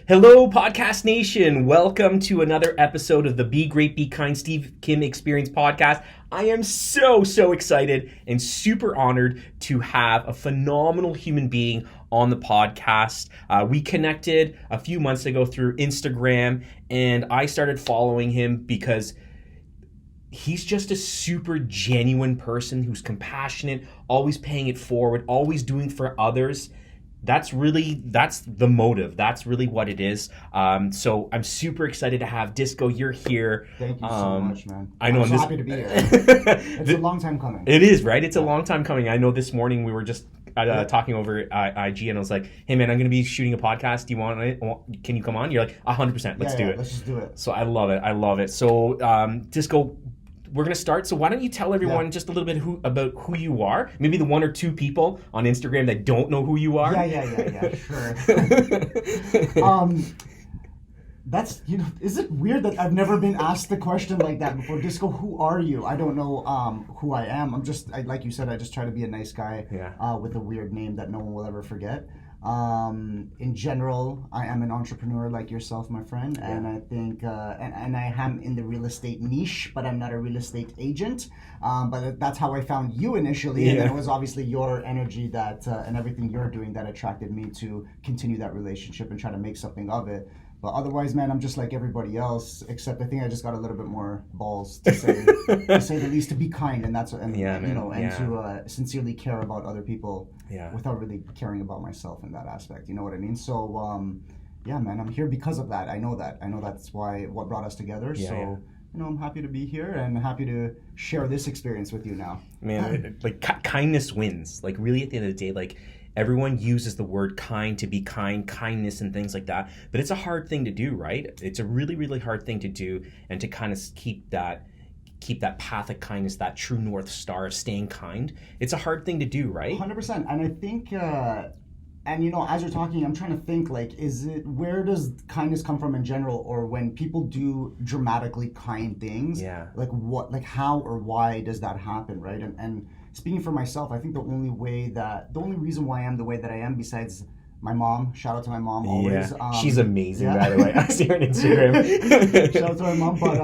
Hello, Podcast Nation. Welcome to another episode of the Be Great, Be Kind, Steve Kim Experience podcast. I am so excited and super honored to have a phenomenal human being on the podcast. We connected a few months ago through Instagram, and I started following him because he's just a super genuine person who's compassionate, always paying it forward, always doing for others. That's the motive. That's really what it is. So I'm super excited to have Disco. You're here. Thank you so much, man. I'm so happy to be here. It's a long time coming. It is, right? It's a long time coming. I know this morning we were just talking over IG, and I was like, hey, man, I'm going to be shooting a podcast. Do you want it? Can you come on? You're like, 100%. Let's do it. Let's just do it. So I love it. So Disco, we're going to start. So why don't you tell everyone just a little bit about who you are? Maybe the one or two people on Instagram that don't know who you are. Yeah, sure. That's, is it weird that I've never been asked the question like that before? Disco, who are you? I don't know who I am. Like you said, I just try to be a nice guy with a weird name that no one will ever forget. In general, I am an entrepreneur like yourself, my friend, and I think, and I am in the real estate niche, but I'm not a real estate agent. But that's how I found you initially, and then it was obviously your energy that and everything you're doing that attracted me to continue that relationship and try to make something of it. But otherwise, man, I'm just like everybody else, except I think I just got a little bit more balls to say the least, to be kind, and to sincerely care about other people without really caring about myself in that aspect. You know what I mean? So, man, I'm here because of that. I know that's what brought us together. I'm happy to be here and happy to share this experience with you now. Man, like kindness wins. Like really, at the end of the day, like. Everyone uses the word kind to be kind, kindness and things like that. But it's a hard thing to do, right? It's a really, really hard thing to do, and to kind of keep that path of kindness, that true North Star of staying kind. It's a hard thing to do, right? 100%. And I think, as you're talking, I'm trying to think, like, where does kindness come from in general? Or when people do dramatically kind things, like how or why does that happen, right? And speaking for myself, I think the only reason why I am the way that I am, besides my mom, shout out to my mom always. She's amazing, by the way. I see her on Instagram. Shout out to my mom, but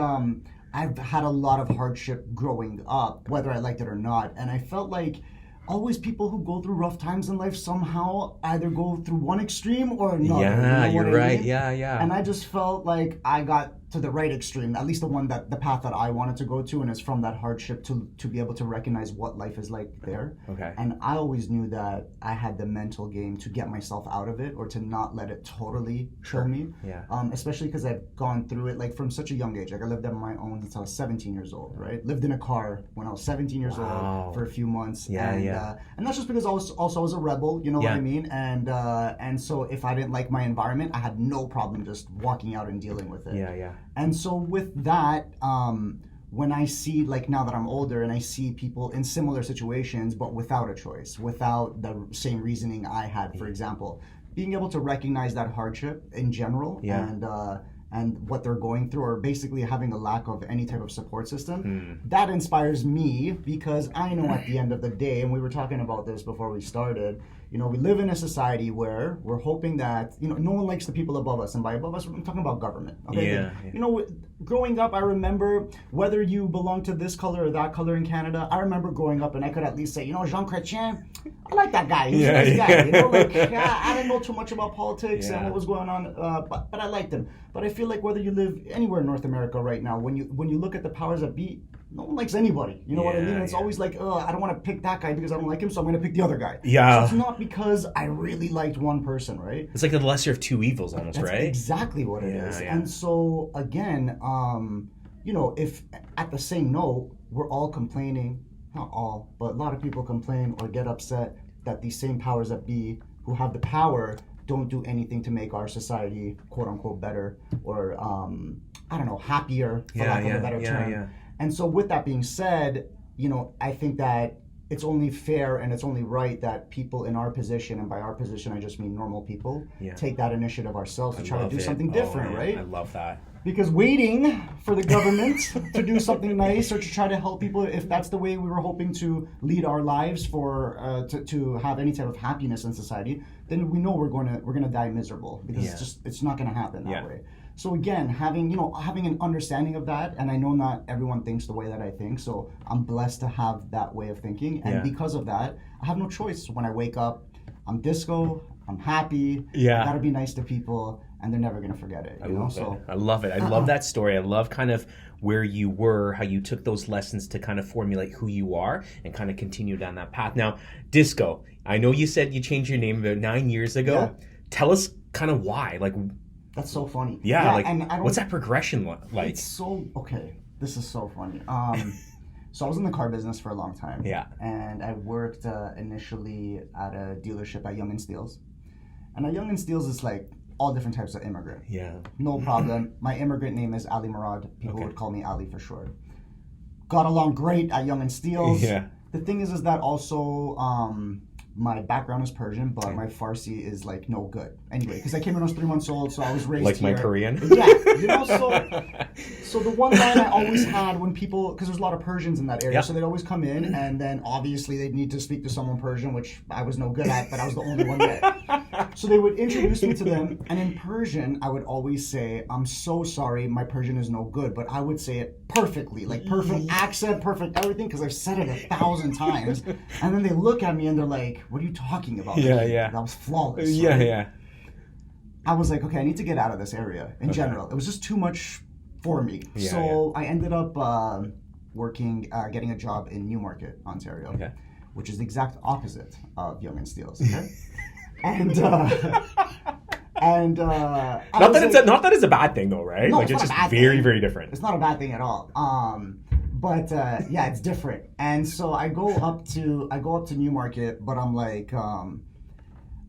I've had a lot of hardship growing up, whether I liked it or not, and I felt like always people who go through rough times in life somehow either go through one extreme or another. Yeah, you're right. I mean? Yeah. And I just felt like I got to the right extreme, at least the path that I wanted to go to, and it's from that hardship to be able to recognize what life is like there. Okay. And I always knew that I had the mental game to get myself out of it, or to not let it totally kill me. Yeah. Especially because I've gone through it like from such a young age. Like I lived on my own since I was 17 years old, right? Lived in a car when I was 17 years old for a few months. And that's just because I was a rebel, you know what I mean? And so if I didn't like my environment, I had no problem just walking out and dealing with it. Yeah. And so with that, when I see, like now that I'm older and I see people in similar situations, but without a choice, without the same reasoning I had, for example, being able to recognize that hardship in general and what they're going through, or basically having a lack of any type of support system, that inspires me, because I know at the end of the day, and we were talking about this before we started, we live in a society where we're hoping that, no one likes the people above us. And by above us, I'm talking about government. Okay? Growing up, I remember, whether you belong to this color or that color in Canada, I remember growing up and I could at least say, Jean Chrétien, I like that guy. He's a nice guy. I didn't know too much about politics and what was going on, but I liked him. But I feel like whether you live anywhere in North America right now, when you look at the powers that be, no one likes anybody. You know what I mean? It's always like, I don't want to pick that guy because I don't like him, so I'm going to pick the other guy. So it's not because I really liked one person, right? It's like the lesser of two evils almost, That's right? Exactly what it is. And so, again, if at the same note, we're all complaining, not all, but a lot of people complain or get upset that these same powers that be who have the power don't do anything to make our society, quote unquote, better or, happier, for lack of a better term. And so with that being said, I think that it's only fair and it's only right that people in our position, and by our position I just mean normal people, take that initiative ourselves to try to do something different, right? I love that. Because waiting for the government to do something nice or to try to help people, if that's the way we were hoping to lead our lives for to have any type of happiness in society, then we know we're gonna die miserable because it's not gonna happen that way. So again, having an understanding of that, and I know not everyone thinks the way that I think, so I'm blessed to have that way of thinking, and because of that, I have no choice. When I wake up, I'm disco, I'm happy, I gotta be nice to people, and they're never gonna forget it. I love it. I love that story. I love kind of where you were, how you took those lessons to kind of formulate who you are and kind of continue down that path. Now, disco, I know you said you changed your name about 9 years ago. Tell us kind of why. Like, that's so funny. And what's that progression like? It's so okay. This is so funny. So I was in the car business for a long time. And I worked initially at a dealership at Young and Steels. And at Young and Steels is like all different types of immigrant. No problem. My immigrant name is Ali Murad. People would call me Ali for short. Got along great at Young and Steels. The thing is that also my background is Persian, but my Farsi is like no good. Anyway, because I came when I was 3 months old, so I was raised like here. My Korean. So the one line I always had when people, because there's a lot of Persians in that area, so they'd always come in, and then obviously they'd need to speak to someone Persian, which I was no good at, but I was the only one there. So they would introduce me to them, and in Persian, I would always say, I'm so sorry, my Persian is no good, but I would say it perfectly, like perfect accent, perfect everything, because I've said it 1,000 times, and then they look at me and they're like, what are you talking about? That was flawless. I was like, okay, I need to get out of this area in general. It was just too much for me. I ended up working, getting a job in Newmarket, Ontario, which is the exact opposite of Young and Steels. And not that it's a bad thing though, right? No, like it's just very, very different. It's not a bad thing at all. But it's different. And so I go up to Newmarket, but I'm like,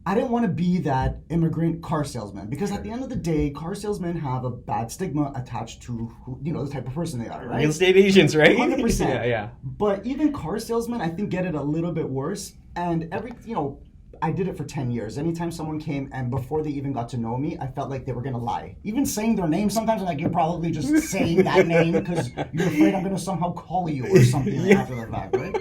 I didn't want to be that immigrant car salesman, because at the end of the day, car salesmen have a bad stigma attached to the type of person they are, right? Real estate agents, right? 100%. But even car salesmen, I think, get it a little bit worse. And I did it for 10 years. Anytime someone came and before they even got to know me, I felt like they were going to lie. Even saying their name, sometimes I'm like, you're probably just saying that name because you're afraid I'm going to somehow call you or something after the fact, right?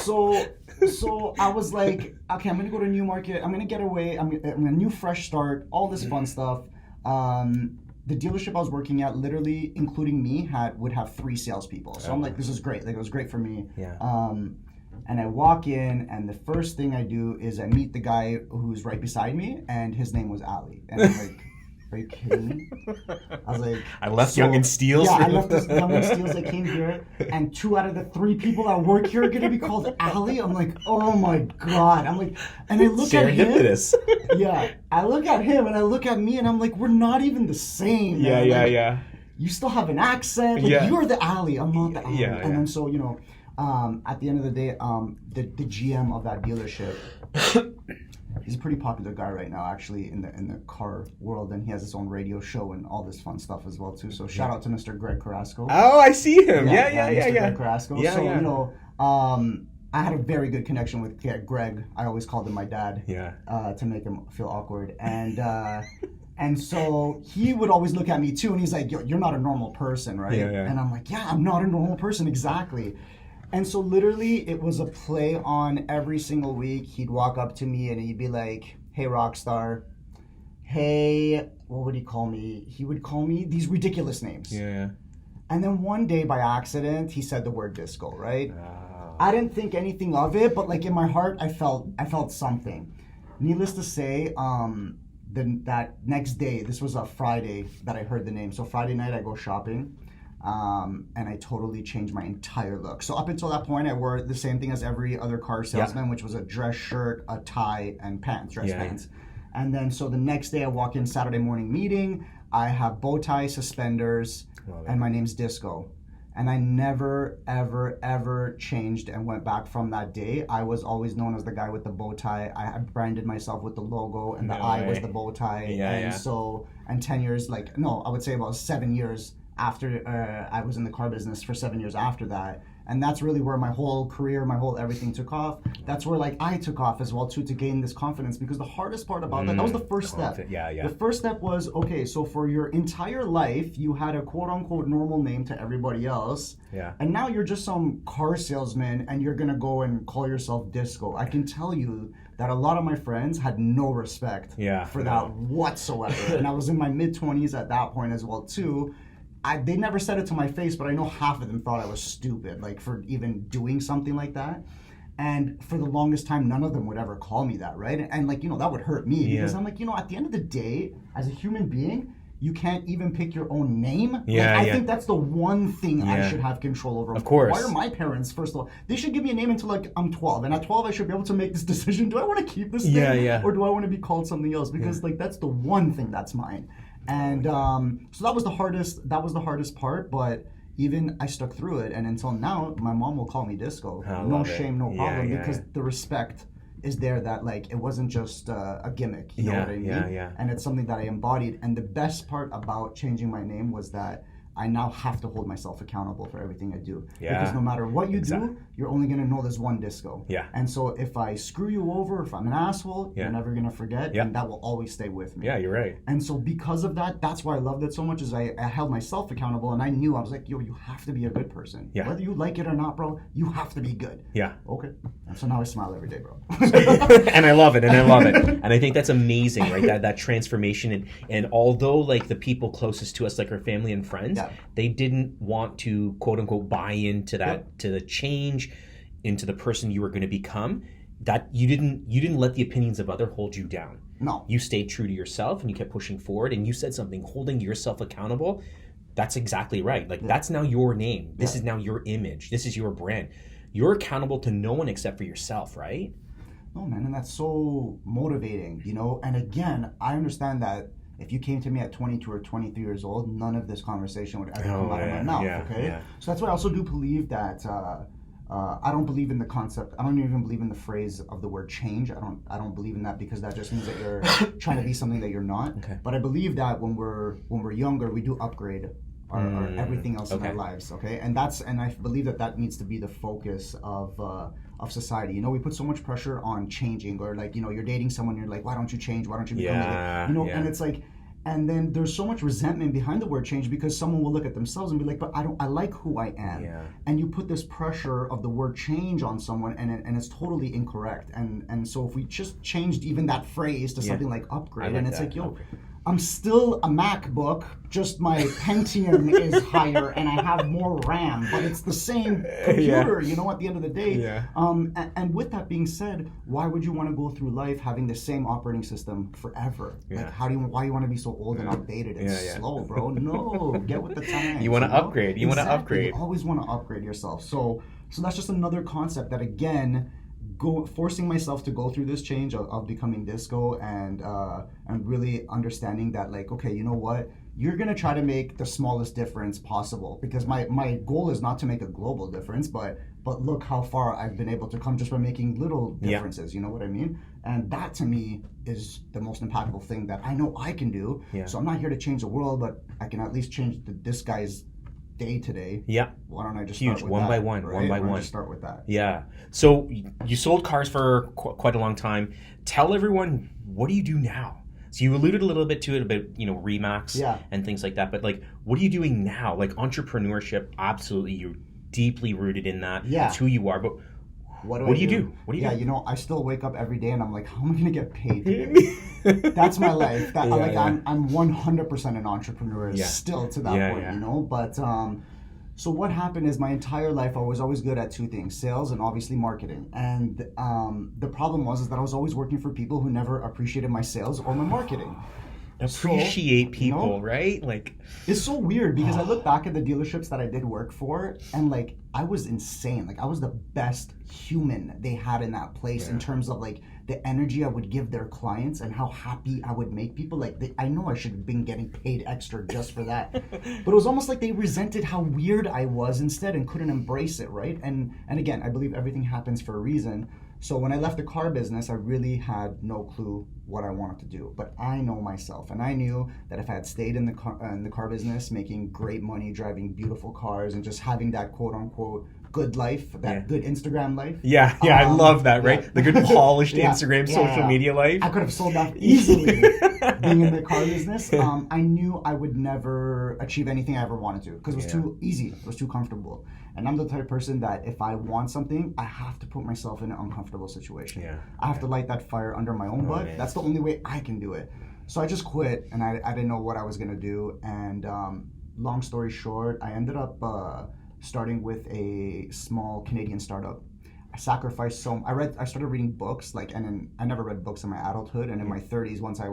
So I was like, okay, I'm going to go to Newmarket. I'm going to get away. I'm a new fresh start, all this fun stuff. The dealership I was working at, literally, including me, would have 3 salespeople. So I'm like, this is great. Like, it was great for me. And I walk in, and the first thing I do is I meet the guy who's right beside me, and his name was Ali. And I'm like, are you kidding me? I was like, I left Young and Steels. Yeah, I left Young and Steels. I came here, and 2 out of the 3 people that work here are going to be called Ali. I'm like, oh my God. I'm like, and I look at him. I look at him, and I look at me, and I'm like, we're not even the same. Man. You still have an accent. Like, you're the Ali. I'm not the Ali. And then so, at the end of the day, the GM of that dealership, he's a pretty popular guy right now, actually, in the car world, and he has his own radio show and all this fun stuff as well too. So shout out to Mr. Greg Carrasco. Oh, I see him. Mr. Greg Carrasco. I had a very good connection with Greg. I always called him my dad. To make him feel awkward, and so he would always look at me too, and he's like, "Yo, you're not a normal person, right?" And I'm like, "Yeah, I'm not a normal person, exactly." And so literally it was a play on every single week. He'd walk up to me and he'd be like, hey, Rockstar. Hey, what would he call me? He would call me these ridiculous names. And then one day by accident, he said the word disco, right? I didn't think anything of it, but like in my heart, I felt something. Needless to say, that next day, this was a Friday that I heard the name. So Friday night I go shopping. And I totally changed my entire look. So up until that point, I wore the same thing as every other car salesman, which was a dress shirt, a tie, and pants, dress pants. And then so the next day I walk in Saturday morning meeting, I have bow tie, suspenders, and my name's Disco. And I never, ever, ever changed and went back from that day. I was always known as the guy with the bow tie. I branded myself with the logo, and the eye was the bow tie. So, and 10 years, I would say about 7 years, after I was in the car business for 7 years after that. And that's really where my whole career, my whole everything took off. That's where like I took off as well too, to gain this confidence, because the hardest part about that was the first step. Yeah. The first step was, okay, so for your entire life, you had a quote unquote normal name to everybody else. Yeah. And now you're just some car salesman and you're going to go and call yourself Disco. I can tell you that a lot of my friends had no respect for that whatsoever. And I was in my mid-20s at that point as well too. They never said it to my face, but I know half of them thought I was stupid, like for even doing something like that. And for the longest time, none of them would ever call me that, right? And like, that would hurt me because I'm like, at the end of the day, as a human being, you can't even pick your own name. I think that's the one thing I should have control over. Of course. Why are my parents, first of all, they should give me a name until like I'm 12. And at 12, I should be able to make this decision. Do I want to keep this thing? Or do I want to be called something else? Because like, that's the one thing that's mine. And so that was the hardest part, but even I stuck through it, and until now, my mom will call me Disco. No shame, no problem, because the respect is there that like it wasn't just a gimmick, you know what I mean? And it's something that I embodied. And the best part about changing my name was that I now have to hold myself accountable for everything I do. Because no matter what you do, you're only going to know there's one Disco. And so if I screw you over, if I'm an asshole, you're never going to forget, and that will always stay with me. Yeah, you're right. And so because of that, that's why I loved it so much, is I held myself accountable, and I knew, I was like, yo, you have to be a good person. Whether you like it or not, bro, you have to be good. Okay. And so now I smile every day, bro. And I love it, And I think that's amazing, right? That transformation. And although like the people closest to us, like our family and friends, they didn't want to quote unquote buy into that, to the change, into the person you were going to become, that you didn't let the opinions of others hold you down. No. You stayed true to yourself and you kept pushing forward, and you said something, holding yourself accountable. That's exactly right. Like that's now your name. This is now your image. This is your brand. You're accountable to no one except for yourself, right? No, man, and that's so motivating, And again, I understand that if you came to me at 22 or 23 years old, none of this conversation would ever come out of my mouth, okay? So that's why I also do believe that I don't believe in the concept. I don't even believe in the phrase of the word change. I don't believe in that, because that just means that you're trying to be something that you're not. But I believe that when we're younger, we do upgrade our everything else in our lives, okay? And I believe that needs to be the focus of society. We put so much pressure on changing, or like, you're dating someone, you're like, why don't you change? Why don't you become and it's like, and then there's so much resentment behind the word change, because someone will look at themselves and be like, but I like who I am. And you put this pressure of the word change on someone, and it's totally incorrect. And so if we just changed even that phrase to something like upgrade, and it's like, yo, I'm still a MacBook, just my Pentium is higher and I have more RAM, but it's the same computer, at the end of the day. And with that being said, why would you want to go through life having the same operating system forever? Like, why you want to be so old and outdated and slow, bro? No, get with the times. You want to upgrade. You want to upgrade. You always want to upgrade yourself. So that's just another concept that, again, forcing myself to go through this change of becoming Disco, and really understanding that, like, okay, you know what? You're going to try to make the smallest difference possible, because my goal is not to make a global difference, but look how far I've been able to come just by making little differences, you know what I mean? And that to me is the most impactful thing that I know I can do. So I'm not here to change the world, but I can at least change this guy's day to day. Why don't I just start with one that, by one, right? one by one. Just start with that. So you sold cars for quite a long time. Tell everyone, what do you do now? So you alluded a little bit to it about, Remax and things like that. But like, what are you doing now? Like entrepreneurship, absolutely, you're deeply rooted in that. It's who you are. But what do you do? What do you do? I still wake up every day and I'm like, how am I gonna get paid today? That's my life. I'm 100% an entrepreneur still to that point, But so what happened is, my entire life I was always good at two things: sales and obviously marketing. And the problem was that I was always working for people who never appreciated my sales or my marketing. Appreciate people, right? Like, it's so weird, because I look back at the dealerships that I did work for, and like, I was insane. Like, I was the best human they had in that place in terms of like the energy I would give their clients and how happy I would make people. Like, I know I should have been getting paid extra just for that, but it was almost like they resented how weird I was instead and couldn't embrace it, right? And again, I believe everything happens for a reason. So when I left the car business, I really had no clue what I wanted to do. But I know myself, and I knew that if I had stayed in the car business, making great money, driving beautiful cars, and just having that quote unquote good life, that good Instagram life. Yeah, I love that, right? The good polished Yeah, Instagram social media life. I could have sold that easily being in the car business. I knew I would never achieve anything I ever wanted to because it was too easy. It was too comfortable. And I'm the type of person that if I want something, I have to put myself in an uncomfortable situation. Yeah. I have to light that fire under my own butt. Man. That's the only way I can do it. So I just quit, and I didn't know what I was going to do. And long story short, I ended up starting with a small Canadian startup. I sacrificed I started reading books, and then I never read books in my adulthood, and in my 30s, once I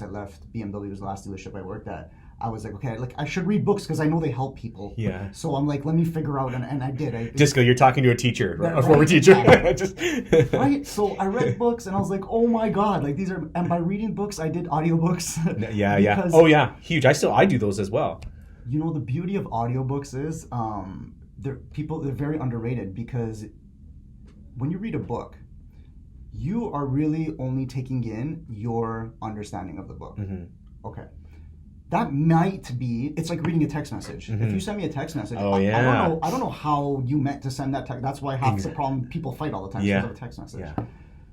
left BMW, was the last dealership I worked at, I was like, okay, I should read books because I know they help people. Yeah. So I'm like, let me figure out, and I did. Disco, you're talking to a teacher, Right, a former teacher. Yeah. Right. So I read books, and I was like, oh my god, these are. And by reading books, I did audiobooks. Yeah. Oh yeah, huge. I do those as well. You know, the beauty of audiobooks is they're very underrated because when you read a book, you are really only taking in your understanding of the book. Mm-hmm. Okay. That might be, it's like reading a text message. Mm-hmm. If you send me a text message, Oh, I yeah. don't know how you meant to send that text. That's why half the problem, people fight all the time because of a text message. Yeah.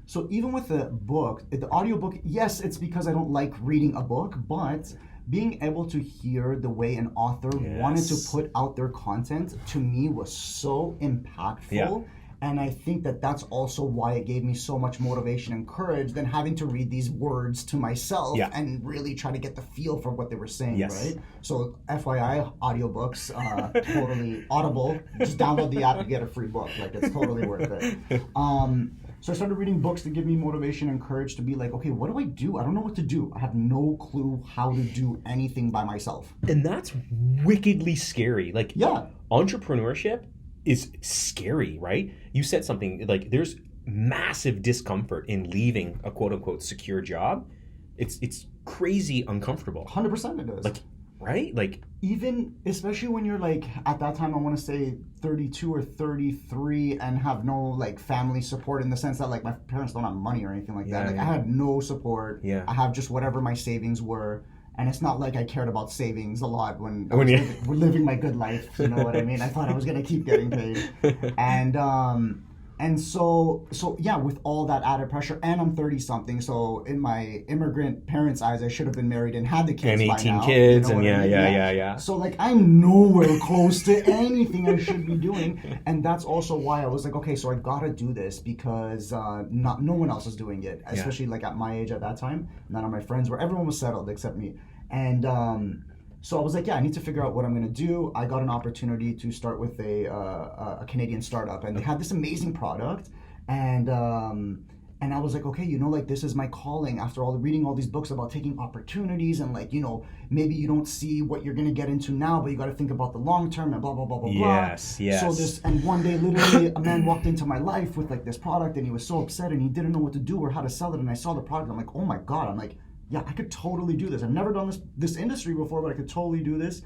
So even with the book, the audiobook, yes, it's because I don't like reading a book, but being able to hear the way an author wanted to put out their content, to me, was so impactful. Yeah. And I think that that's also why it gave me so much motivation and courage than having to read these words to myself and really try to get the feel for what they were saying, right? So FYI, audiobooks, totally Audible. Just download the app and get a free book. It's totally worth it. So I started reading books to give me motivation and courage to be like, okay, what do I do? I don't know what to do. I have no clue how to do anything by myself. And that's wickedly scary. Entrepreneurship is scary, right? You said something there's massive discomfort in leaving a quote unquote secure job. It's crazy uncomfortable. 100% it is. Right? Even, especially when you're at that time, I want to say 32 or 33 and have no family support, in the sense that my parents don't have money or anything like that. I had no support. Yeah. I have just whatever my savings were. And it's not like I cared about savings a lot when I was living my good life. You know what I mean? I thought I was going to keep getting paid. And so yeah, with all that added pressure, and I'm 30-something, so in my immigrant parents' eyes, I should have been married and had the kids and by 18 now. kids, you know and yeah. So I'm nowhere close to anything I should be doing. And that's also why I was like, okay, so I gotta do this because no one else is doing it, especially at my age at that time. None of my friends were, everyone was settled except me. And so I was like, I need to figure out what I'm going to do. I got an opportunity to start with a Canadian startup, and they had this amazing product. And I was like, okay, this is my calling after reading all these books about taking opportunities and maybe you don't see what you're going to get into now, but you got to think about the long term and blah, blah, blah, blah, blah. Yes. And one day, literally, a man walked into my life with this product, and he was so upset and he didn't know what to do or how to sell it. And I saw the product. I'm like, oh my God. I'm like, yeah, I could totally do this. I've never done this industry before, but I could totally do this.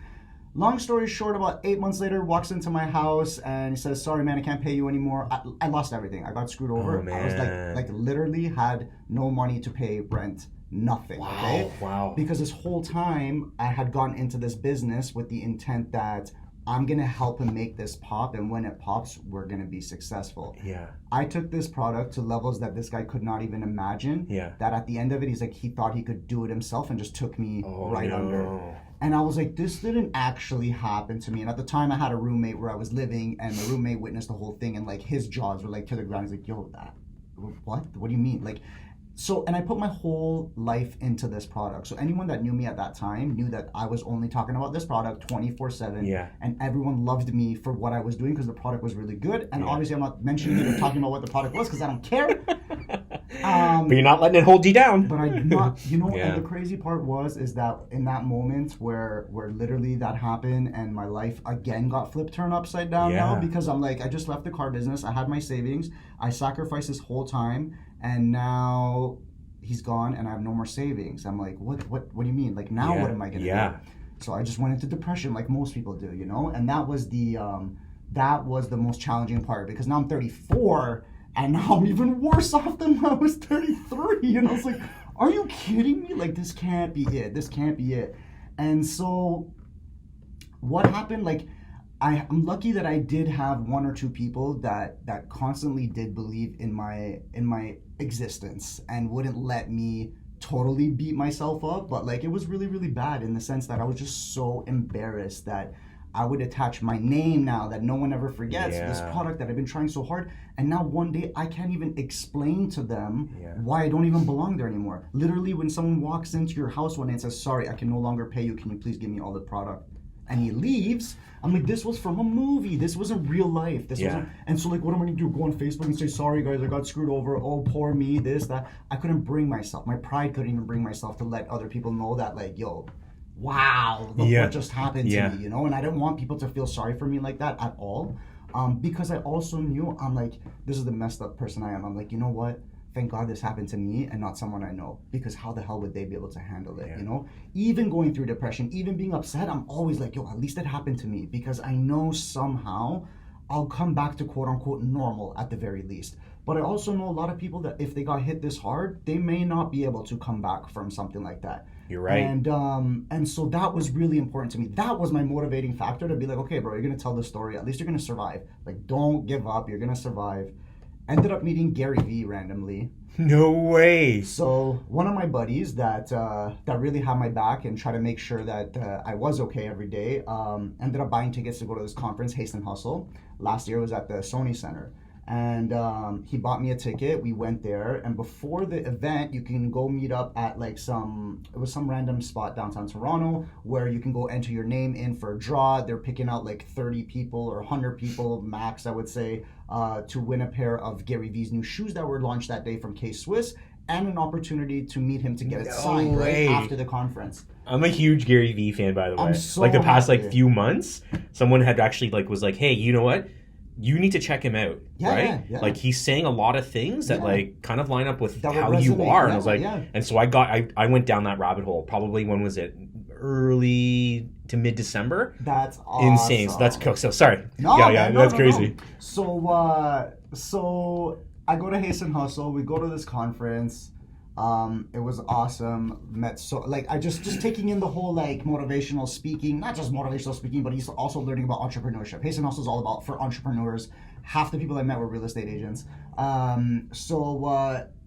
Long story short, about 8 months later, walks into my house and he says, sorry, man, I can't pay you anymore. I lost everything. I got screwed over. Oh, man. I was literally had no money to pay rent. Nothing. Wow. Okay? Wow. Because this whole time I had gone into this business with the intent that I'm going to help him make this pop, and when it pops, we're going to be successful. Yeah. I took this product to levels that this guy could not even imagine. Yeah. That at the end of it, he's like, he thought he could do it himself and just took me under. And I was like, this didn't actually happen to me. And at the time, I had a roommate where I was living, and my roommate witnessed the whole thing, and his jaws were to the ground. He's like, yo, what? What do you mean? And I put my whole life into this product. So anyone that knew me at that time knew that I was only talking about this product 24/7. Yeah. And everyone loved me for what I was doing because the product was really good. And obviously, I'm not mentioning it or talking about what the product was because I don't care. But you're not letting it hold you down. But I'm not, and the crazy part is that in that moment where literally that happened and my life again got turned upside down now, because I'm like, I just left the car business. I had my savings. I sacrificed this whole time. And now he's gone and I have no more savings. I'm like, what do you mean? Now what am I going to do? So I just went into depression like most people do, And that was the most challenging part, because now I'm 34 And now I'm even worse off than when I was 33. And I was like, are you kidding me? Like, this can't be it. This can't be it. And so what happened, like, I'm lucky that I did have one or two people that constantly did believe in my existence and wouldn't let me totally beat myself up. But like, it was really, really bad in the sense that I was just so embarrassed that I would attach my name now that no one ever forgets, this product that I've been trying so hard. And now one day I can't even explain to them why I don't even belong there anymore. Literally, when someone walks into your house one day and says, sorry, I can no longer pay you. Can you please give me all the product? And he leaves. I'm like, this was from a movie. This wasn't real life. This wasn't. And so like, what am I going to do? Go on Facebook and say, sorry guys, I got screwed over. Oh, poor me, this, that. I couldn't bring myself. My pride couldn't even bring myself to let other people know that, like, yo, wow, look what just happened to me, you know? And I didn't want people to feel sorry for me like that at all. Because I also knew, I'm like, this is the messed up person I am. I'm like, you know what? Thank God this happened to me and not someone I know, because how the hell would they be able to handle it, you know? Even going through depression, even being upset, I'm always like, yo, at least it happened to me, because I know somehow I'll come back to quote unquote normal at the very least. But I also know a lot of people that if they got hit this hard, they may not be able to come back from something like that. You're right. And so that was really important to me. That was my motivating factor to be like, okay, bro, you're going to tell the story. At least you're going to survive. Like, don't give up. You're going to survive. Ended up meeting Gary Vee randomly. No way. So one of my buddies that really had my back and try to make sure that I was okay every day, ended up buying tickets to go to this conference, Hasten Hustle. Last year it was at the Sony Center. And he bought me a ticket. We went there, and before the event, you can go meet up at like some random spot downtown Toronto where you can go enter your name in for a draw. They're picking out like 30 people or 100 people max, I would say, to win a pair of Gary Vee's new shoes that were launched that day from K-Swiss, and an opportunity to meet him to get it signed right after the conference. I'm a huge Gary Vee fan, by the way. I'm so like the past happy. like few months, someone had actually like was like, hey, you know what? You need to check him out, right? Yeah. Like he's saying a lot of things that like kind of line up with That how would you resonate. are. And Yeah, I was like, and so I went down that rabbit hole. Probably when was it? Early to mid-December. That's awesome. Insane. So that's cool. So sorry. No, that's crazy. No. So I go to Hasten Hustle. We go to this conference. It was awesome. Met I just taking in the whole like motivational speaking, not just motivational speaking, but he's also learning about entrepreneurship. Hasten Hustle is all about for entrepreneurs. Half the people I met were real estate agents.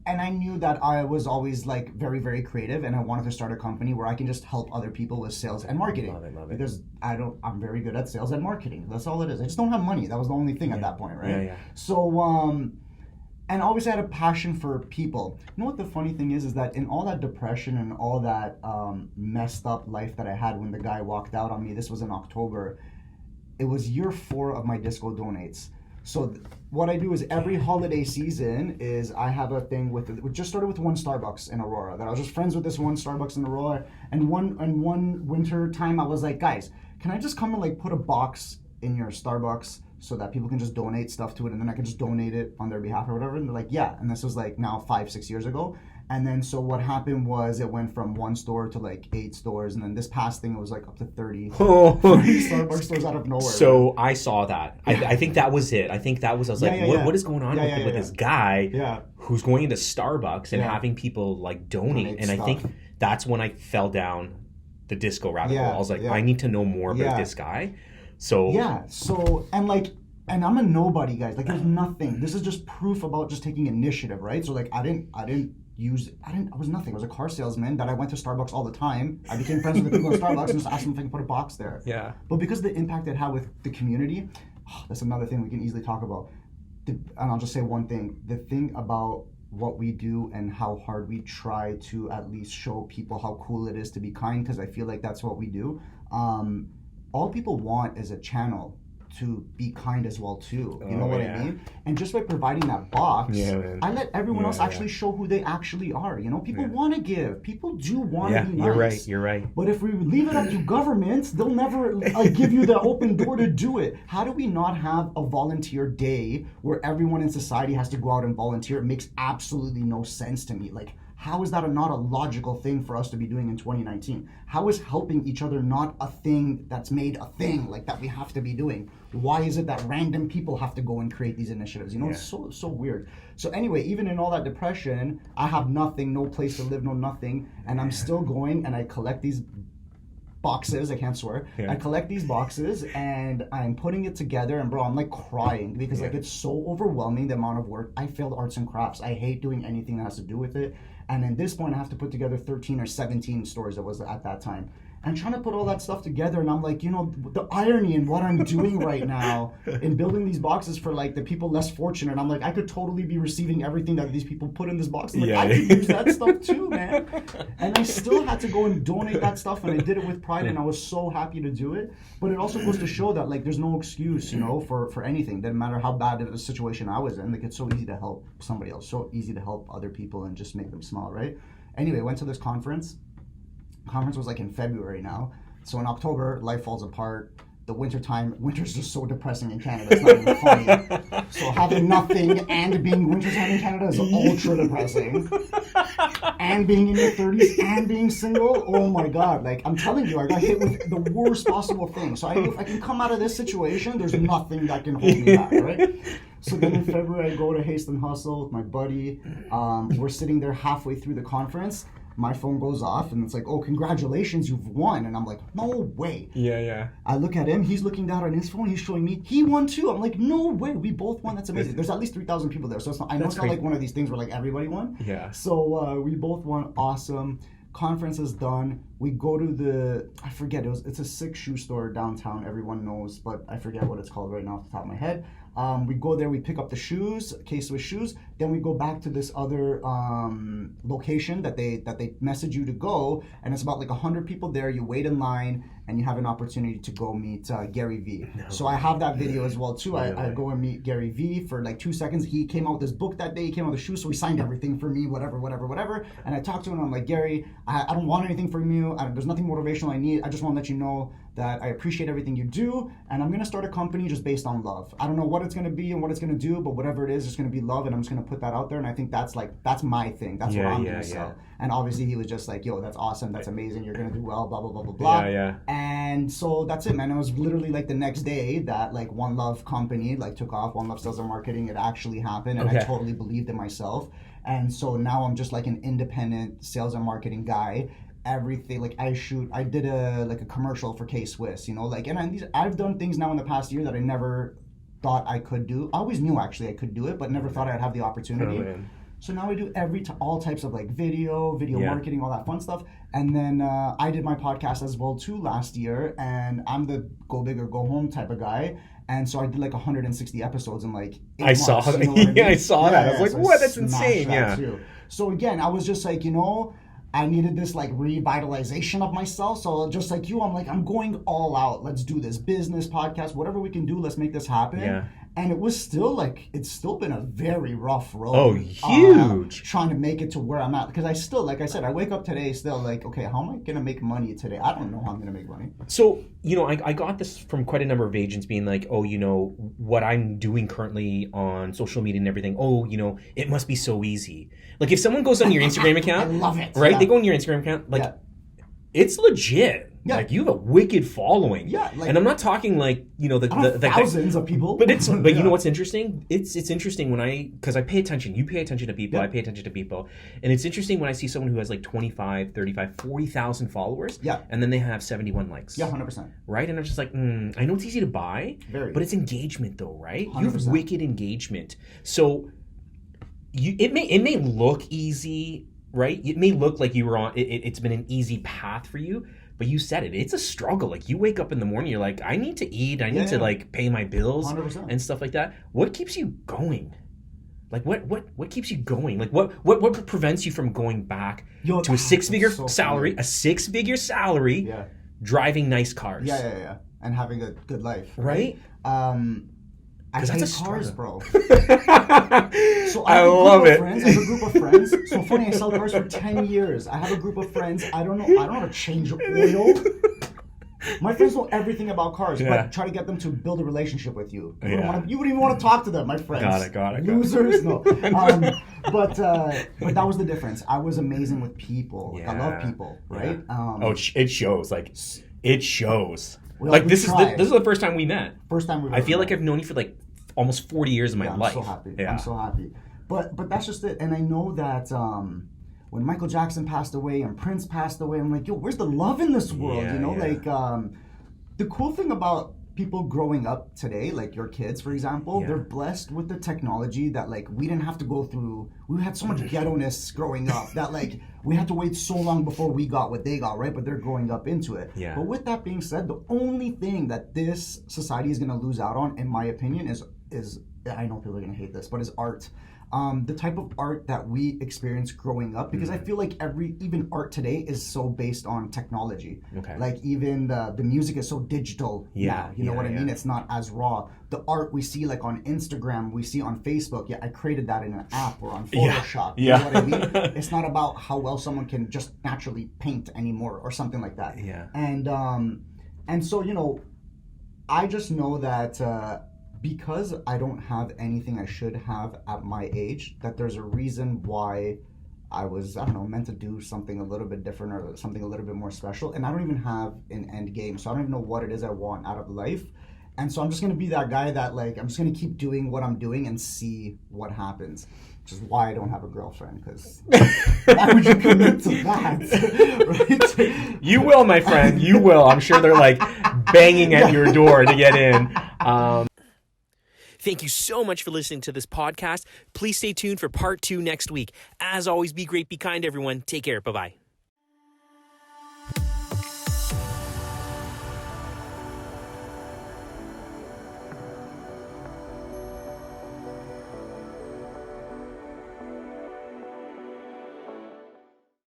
And I knew that I was always like very, very creative, and I wanted to start a company where I can just help other people with sales and marketing. Love it. Because I'm very good at sales and marketing. That's all it is. I just don't have money. That was the only thing at that point, right? Yeah. So, and I always had a passion for people. You know what the funny thing is that in all that depression and all that messed up life that I had when the guy walked out on me, this was in October, it was year 4 of my Disco Donates. So what I do is every holiday season is I have a thing we just started with one Starbucks in Aurora, that I was just friends with this one Starbucks in Aurora, and one winter time I was like, guys, can I just come and like put a box in your Starbucks so that people can just donate stuff to it, and then I can just donate it on their behalf or whatever? And they're like, yeah. And this was like now 5-6 years ago. And then so what happened was it went from 1 store to like 8 stores, and then this past thing it was like up to 30 Starbucks stores out of nowhere. So I saw that. I think that was it. I was like, what is going on with this guy who's going into Starbucks and having people like donate? And stuff. I think that's when I fell down the disco rabbit hole. I was like, I need to know more about this guy. So and I'm a nobody, guys. Like, there's nothing. This is just proof about just taking initiative, right? So like I was nothing. I was a car salesman that I went to Starbucks all the time. I became friends with the people in Starbucks and just asked them if I can put a box there. Yeah. But because of the impact it had with the community, that's another thing we can easily talk about. And I'll just say one thing. The thing about what we do and how hard we try to at least show people how cool it is to be kind, because I feel like that's what we do. All people want is a channel to be kind as well too. You know what I mean? And just by providing that box, I let everyone else actually show who they actually are. You know, people want to give. People do want to be nice. You're right. But if we leave it up to governments, they'll never give you the open door to do it. How do we not have a volunteer day where everyone in society has to go out and volunteer? It makes absolutely no sense to me. Like, How is that not a logical thing for us to be doing in 2019? How is helping each other not a thing that's made a thing like that we have to be doing? Why is it that random people have to go and create these initiatives? It's so weird. So anyway, even in all that depression, I have nothing, no place to live, no nothing, and I'm still going and I collect these boxes. I can't swear. I collect these boxes and I'm putting it together, and bro, I'm like crying because like it's so overwhelming, the amount of work. I failed arts and crafts. I hate doing anything that has to do with it. And at this point I have to put together 13 or 17 stores that was at that time. I'm trying to put all that stuff together, and I'm like, the irony in what I'm doing right now in building these boxes for like the people less fortunate. I'm like, I could totally be receiving everything that these people put in this box. I'm like, I could use that stuff too, man. And I still had to go and donate that stuff, and I did it with pride, and I was so happy to do it. But it also goes to show that like there's no excuse, for anything. Doesn't matter how bad of a situation I was in. Like, it's so easy to help somebody else, so easy to help other people and just make them smile, right? Anyway, went to this conference. Conference was like in February now. So in October, life falls apart. The winter's just so depressing in Canada. It's not even funny. So having nothing and being wintertime in Canada is ultra depressing. And being in your 30s and being single, oh my God. Like, I'm telling you, I got hit with the worst possible thing. So if I can come out of this situation, there's nothing that can hold me back, right? So then in February, I go to Haste and Hustle with my buddy. We're sitting there halfway through the conference. My phone goes off and it's like, oh, congratulations, you've won. And I'm like, no way. Yeah. I look at him, he's looking down on his phone, he's showing me, he won too. I'm like, no way, we both won. That's amazing. There's at least 3,000 people there. So it's not, I know it's not like one of these things where like everybody won. Yeah. So we both won. Awesome. Conference is done. We go to I forget, it's a Sick shoe store downtown, everyone knows, but I forget what it's called right now off the top of my head. We go there, we pick up the shoes, a case with shoes, then we go back to this other location that they message you to go, and it's about like 100 people there. You wait in line and you have an opportunity to go meet Gary Vee. No. So I have that video as well too. I go and meet Gary Vee for like 2 seconds. He came out with this book that day, he came out with the shoes, so he signed everything for me, whatever. And I talked to him and I'm like, Gary, I don't want anything from you. There's nothing motivational I need. I just want to let you know that I appreciate everything you do, and I'm gonna start a company just based on love. I don't know what it's gonna be and what it's gonna do, but whatever it is, it's gonna be love, and I'm just gonna put that out there. And I think that's my thing. That's what I'm gonna sell. And obviously he was just like, yo, that's awesome, that's amazing, you're gonna do well, blah blah blah blah blah. Yeah. And so that's it, man. It was literally like the next day that like One Love company like took off. One Love Sales and Marketing, it actually happened, and I totally believed in myself. And so now I'm just like an independent sales and marketing guy. Everything, like I did a commercial for K-Swiss, and I've done things now in the past year that I never thought I could do. I always knew actually I could do it, but never thought I'd have the opportunity. Oh, so now I do all types of like video marketing, all that fun stuff. And then I did my podcast as well too last year, and I'm the go big or go home type of guy. And so I did like 160 episodes in like 8 months. Saw that. I saw that. I was like, so what? That's insane. Yeah. Too. So again, I was just like, I needed this like revitalization of myself. So just like you, I'm going all out. Let's do this business podcast, whatever we can do. Let's make this happen. Yeah. And it was still it's still been a very rough road. Oh, huge. Trying to make it to where I'm at. Because I still, like I said, I wake up today still like, okay, how am I going to make money today? I don't know how I'm going to make money. So, I got this from quite a number of agents being like, oh, what I'm doing currently on social media and everything, it must be so easy. Like if someone goes on your Instagram account. I love it. Right? Yeah. They go on your Instagram account. Like, it's legit. Yeah. Like you have a wicked following. Yeah. Like, and I'm not talking like, the thousands of people. But you know what's interesting? It's interesting because I pay attention. You pay attention to people. Yeah. I pay attention to people. And it's interesting when I see someone who has like 25, 35, 40,000 followers. Yeah. And then they have 71 likes. Yeah, 100%. Right? And I'm just like, I know it's easy to buy. Very. But it's engagement though, right? 100%. You have wicked engagement. So it may look easy, right? It may look like you were on it's been an easy path for you, but you said it. It's a struggle. Like you wake up in the morning, you're like, I need to eat, I need to like pay my bills 100%. And stuff like that. What keeps you going? Like what keeps you going? Like what prevents you from going back to a six-figure salary, funny. A six-figure salary, driving nice cars? Yeah. And having a good life. Right? I hate cars, bro. So I love it. I have a group of friends. So funny, I sell cars for 10 years. I have a group of friends. I don't know how to change oil. My friends know everything about cars, Yeah. but try to get them to build a relationship with you. Yeah. You wouldn't even want to talk to them, my friends. Got it. Losers, no. But that was the difference. I was amazing with people. Like, I love people, right? Yeah. It shows. Like, it shows. We This try. is the first time we met. First time we. I feel like I've known you for like almost 40 years of my life. I'm so happy. Yeah. I'm so happy. But that's just it. And I know that when Michael Jackson passed away and Prince passed away, I'm like, yo, where's the love in this world? Yeah, you know, yeah. like the cool thing about people growing up today, like your kids, for example, Yeah. they're blessed with the technology that like we didn't have to go through. We had so much ghetto-ness growing up that like we had to wait so long before we got what they got, right? But they're growing up into it. Yeah. But with that being said, the only thing that this society is going to lose out on, in my opinion, is I know people are going to hate this, but is art. The type of art that we experience growing up, because I feel like even art today is so based on technology. Okay. Like even the music is so digital now. You know what I mean? It's not as raw. The art we see like on Instagram, we see on Facebook. Yeah, I created that in an app or on Photoshop. Yeah. You know what I mean? It's not about how well someone can just naturally paint anymore or something like that. Yeah. And so, you know, I just know that because I don't have anything I should have at my age, that there's a reason why I was, I don't know, meant to do something a little bit different or something a little bit more special. And I don't even have an end game. So I don't even know what it is I want out of life. And so I'm just going to be that guy that like, I'm just going to keep doing what I'm doing and see what happens. Which is why I don't have a girlfriend, because why would you commit to that? Right? You will, my friend. You will. I'm sure they're like banging at your door to get in. Thank you so much for listening to this podcast. Please stay tuned for part 2 next week. As always, be great, be kind, everyone. Take care. Bye-bye.